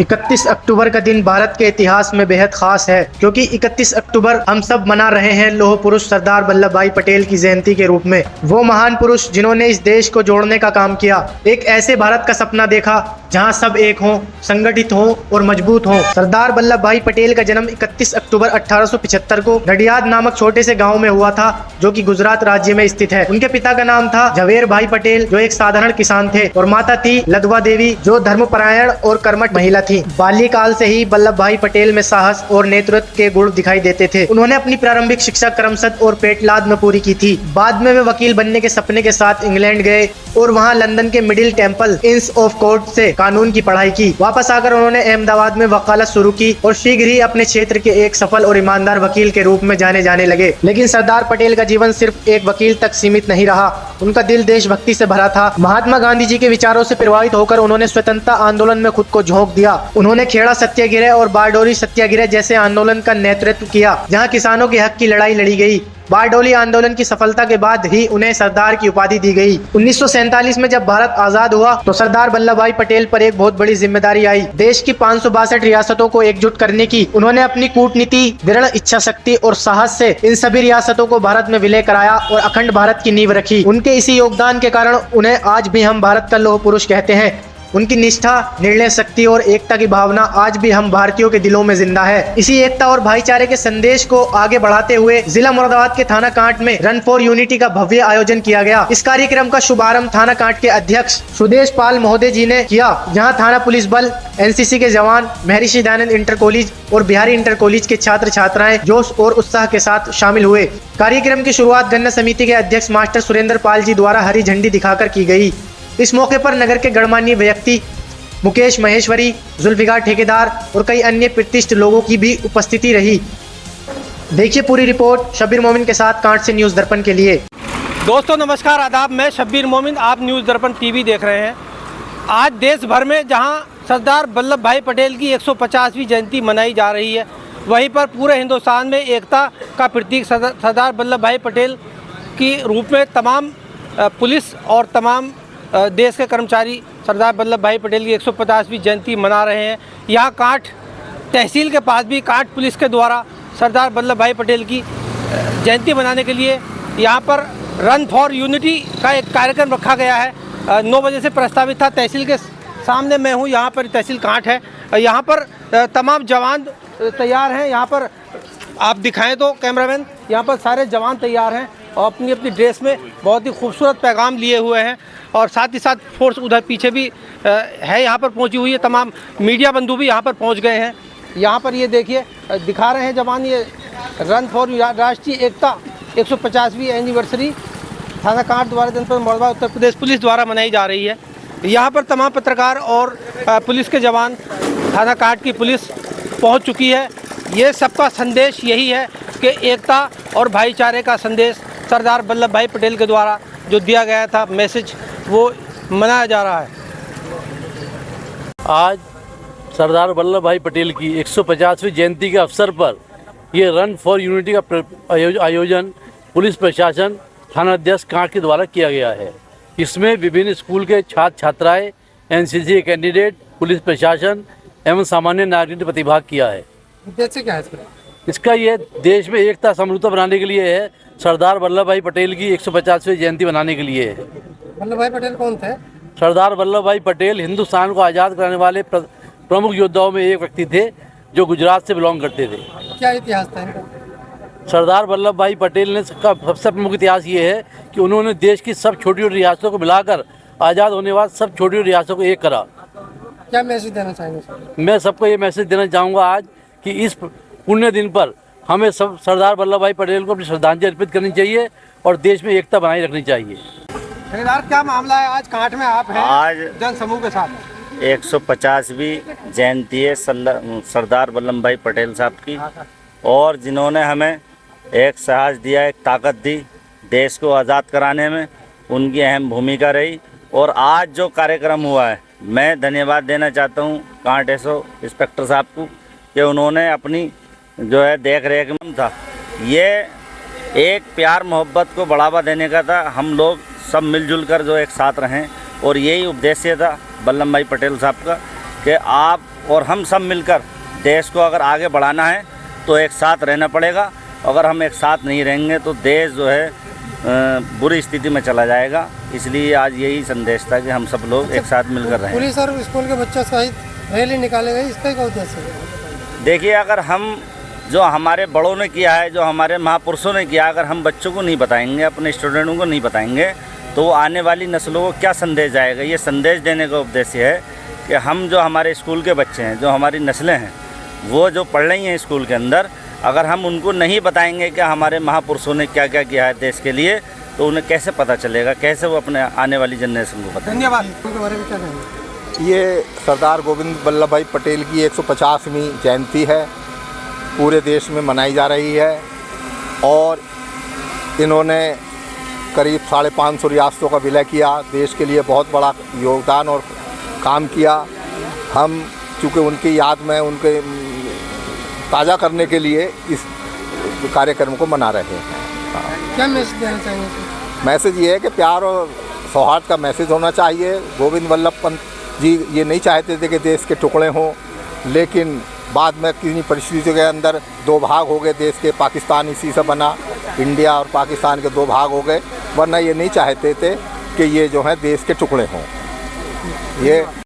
31 अक्टूबर का दिन भारत के इतिहास में बेहद खास है, क्योंकि 31 अक्टूबर हम सब मना रहे हैं लौह पुरुष सरदार वल्लभ भाई पटेल की जयंती के रूप में। वो महान पुरुष जिन्होंने इस देश को जोड़ने का काम किया, एक ऐसे भारत का सपना देखा जहां सब एक हों, संगठित हों और मजबूत हों। सरदार वल्लभ भाई पटेल का जन्म 31 अक्टूबर 1875 को नडियाद नामक छोटे से गाँव में हुआ था, जो कि गुजरात राज्य में स्थित है। उनके पिता का नाम था झवेर भाई पटेल, जो एक साधारण किसान थे, और माता थी लदवा देवी, जो धर्मपरायण और कर्मठ महिला थी। बाल्यकाल से ही वल्लभ भाई पटेल में साहस और नेतृत्व के गुण दिखाई देते थे। उन्होंने अपनी प्रारंभिक शिक्षा करमसद और पेटलाद में पूरी की थी। बाद में वे वकील बनने के सपने के साथ इंग्लैंड गए और वहां लंदन के मिडिल टेम्पल इंस ऑफ कोर्ट से कानून की पढ़ाई की। वापस आकर उन्होंने अहमदाबाद में वकालत शुरू की और शीघ्र ही अपने क्षेत्र के एक सफल और ईमानदार वकील के रूप में जाने जाने लगे। लेकिन सरदार पटेल का जीवन सिर्फ एक वकील तक सीमित नहीं रहा। उनका दिल देशभक्ति से भरा था। महात्मा गांधी जी के विचारों से प्रभावित होकर उन्होंने स्वतंत्रता आंदोलन में खुद को झोंक दिया। उन्होंने खेड़ा सत्याग्रह और बारडोली सत्याग्रह जैसे आंदोलन का नेतृत्व किया, जहां किसानों के हक की लड़ाई लड़ी गई। बारडोली आंदोलन की सफलता के बाद ही उन्हें सरदार की उपाधि दी गई। 1947 में जब भारत आजाद हुआ तो सरदार वल्लभ भाई पटेल पर एक बहुत बड़ी जिम्मेदारी आई। देश की 562 रियासतों को एकजुट करने की। उन्होंने अपनी कूटनीति, दृढ़ इच्छा शक्ति और साहस से इन सभी रियासतों को भारत में विलय कराया और अखंड भारत की नींव रखी। उनके इसी योगदान के कारण उन्हें आज भी हम भारत का लौह पुरुष कहते हैं। उनकी निष्ठा, निर्णय शक्ति और एकता की भावना आज भी हम भारतीयों के दिलों में जिंदा है। इसी एकता और भाईचारे के संदेश को आगे बढ़ाते हुए जिला मुरादाबाद के थाना कांट में रन फॉर यूनिटी का भव्य आयोजन किया गया। इस कार्यक्रम का शुभारंभ थाना कांट के अध्यक्ष सुदेश पाल महोदय जी ने किया, जहां थाना पुलिस बल, एनसीसी के जवान, महर्षि दयानंद इंटर कॉलेज और बिहारी इंटर कॉलेज के छात्र छात्राएं जोश और उत्साह के साथ शामिल हुए। कार्यक्रम की शुरुआत गन्ना समिति के अध्यक्ष मास्टर सुरेंद्र पाल जी द्वारा हरी झंडी दिखाकर की गई। इस मौके पर नगर के गणमान्य व्यक्ति मुकेश महेश्वरी, जुल्फिकार ठेकेदार और कई अन्य प्रतिष्ठित लोगों की भी उपस्थिति रही। देखिए पूरी रिपोर्ट शब्बीर मोमिन के साथ कांट से न्यूज़ दर्पण के लिए। दोस्तों नमस्कार, आदाब। मैं शब्बीर मोमिन, आप न्यूज़ दर्पण टीवी देख रहे हैं। आज देश भर में जहां सरदार वल्लभ भाई पटेल की 150वीं जयंती मनाई जा रही है, वहीं पर पूरे हिंदुस्तान में एकता का प्रतीक सरदार वल्लभ भाई पटेल की रूप में तमाम पुलिस और तमाम देश के कर्मचारी सरदार वल्लभ भाई पटेल की 150वीं जयंती मना रहे हैं। यहाँ कांट तहसील के पास भी कांट पुलिस के द्वारा सरदार वल्लभ भाई पटेल की जयंती मनाने के लिए यहाँ पर रन फॉर यूनिटी का एक कार्यक्रम रखा गया है। 9 बजे से प्रस्तावित था। तहसील के सामने मैं हूँ, यहाँ पर तहसील कांट है। यहाँ पर तमाम जवान तैयार हैं। यहाँ पर आप दिखाएं तो कैमरामैन, यहाँ पर सारे जवान तैयार हैं और अपनी अपनी ड्रेस में बहुत ही खूबसूरत पैगाम लिए हुए हैं। और साथ ही साथ फोर्स उधर पीछे भी है, यहाँ पर पहुँची हुई है। तमाम मीडिया बंधु भी यहाँ पर पहुँच गए हैं। यहाँ पर ये देखिए दिखा रहे हैं जवान, ये रन फॉर राष्ट्रीय एकता 150वीं एनिवर्सरी थाना कांट द्वारा जनपद मुरादाबाद उत्तर प्रदेश पुलिस द्वारा मनाई जा रही है। यहाँ पर तमाम पत्रकार और पुलिस के जवान, थाना कांट की पुलिस पहुँच चुकी है। ये सबका संदेश यही है कि एकता और भाईचारे का संदेश सरदार वल्लभ भाई पटेल के द्वारा जो दिया गया था मैसेज, वो मनाया जा रहा है। आज सरदार वल्लभ भाई पटेल की 150वीं जयंती के अवसर पर ये रन फॉर यूनिटी का आयोजन पुलिस प्रशासन थानाध्यक्ष कांट के द्वारा किया गया है। इसमें विभिन्न स्कूल के छात्र छात्राएं, एनसीसी के कैंडिडेट, पुलिस प्रशासन एवं सामान्य नागरिक ने प्रतिभाग किया है। उद्देश्य क्या है इसका? ये देश में एकता समरूपता बनाने के लिए है। सरदार वल्लभ भाई पटेल की 150वीं जयंती मनाने के लिए है। वल्लभ भाई पटेल कौन थे? सरदार वल्लभ भाई पटेल हिंदुस्तान को आज़ाद कराने वाले प्रमुख योद्धाओं में एक व्यक्ति थे, जो गुजरात से बिलोंग करते थे। क्या इतिहास था इनका? सरदार वल्लभ भाई पटेल ने सबसे प्रमुख इतिहास ये है कि उन्होंने देश की सब छोटी छोटी रियासतों को मिलाकर आज़ाद होने के बाद सब छोटी छोटी रियासतों को एक करा। क्या मैसेज देना चाहेंगे? मैं सबको ये मैसेज देना चाहूँगा आज कि इस पुण्य दिन पर हमें सब सरदार वल्लभ भाई पटेल को अपनी श्रद्धांजलि अर्पित करनी चाहिए और देश में एकता बनाए रखनी चाहिए। ठेकेदार, क्या मामला है? आज कांट में आप हैं आज जन समूह के साथ। 150वीं जयंती है सरदार वल्लभ भाई पटेल साहब की, और जिन्होंने हमें एक साहस दिया, एक ताकत दी देश को आज़ाद कराने में, उनकी अहम भूमिका रही। और आज जो कार्यक्रम हुआ है, मैं धन्यवाद देना चाहता हूँ कांट एसओ इंस्पेक्टर साहब को कि उन्होंने अपनी जो है देख रेख में था। ये एक प्यार मोहब्बत को बढ़ावा देने का था। हम लोग सब मिलजुल कर जो एक साथ रहें, और यही उद्देश्य था वल्लभ भाई पटेल साहब का कि आप और हम सब मिलकर देश को अगर आगे बढ़ाना है तो एक साथ रहना पड़ेगा। अगर हम एक साथ नहीं रहेंगे तो देश जो है बुरी स्थिति में चला जाएगा। इसलिए आज यही संदेश था कि हम सब लोग एक साथ मिलकर रहें। पुलिस और स्कूल के बच्चों सहित रैली निकाले गई, इसका क्या उद्देश्य है? देखिए, अगर हम जो हमारे बड़ों ने किया है, जो हमारे महापुरुषों ने किया, अगर हम बच्चों को नहीं बताएंगे, अपने स्टूडेंटों को नहीं बताएंगे तो वो आने वाली नस्लों को क्या संदेश जाएगा। ये संदेश देने का उद्देश्य है कि हम जो हमारे स्कूल के बच्चे हैं, जो हमारी नस्लें हैं, वो जो पढ़ रही हैं स्कूल के अंदर, अगर हम उनको नहीं बताएंगे कि हमारे महापुरुषों ने क्या क्या किया है देश के लिए, तो उन्हें कैसे पता चलेगा, कैसे वो अपने आने वाली जनरेशन को बताएंगे। धन्यवाद। उनके बारे में क्या कहेंगे? ये सरदार गोविंद वल्लभ भाई पटेल की 150वीं जयंती है, पूरे देश में मनाई जा रही है और इन्होंने करीब 550 रियासतों का विलय किया, देश के लिए बहुत बड़ा योगदान और काम किया। हम चूँकि उनकी याद में उनके ताज़ा करने के लिए इस कार्यक्रम को मना रहे हैं। क्या मैसेज देना चाहेंगे? मैसेज ये है कि प्यार और सौहार्द का मैसेज होना चाहिए। गोविंद वल्लभ पंत जी ये नहीं चाहते थे कि देश के टुकड़े हों, लेकिन बाद में किन्हीं परिस्थितियों के अंदर दो भाग हो गए देश के। पाकिस्तान इसी से बना, इंडिया और पाकिस्तान के दो भाग हो गए, वरना ये नहीं चाहते थे कि ये जो है देश के टुकड़े हों। ये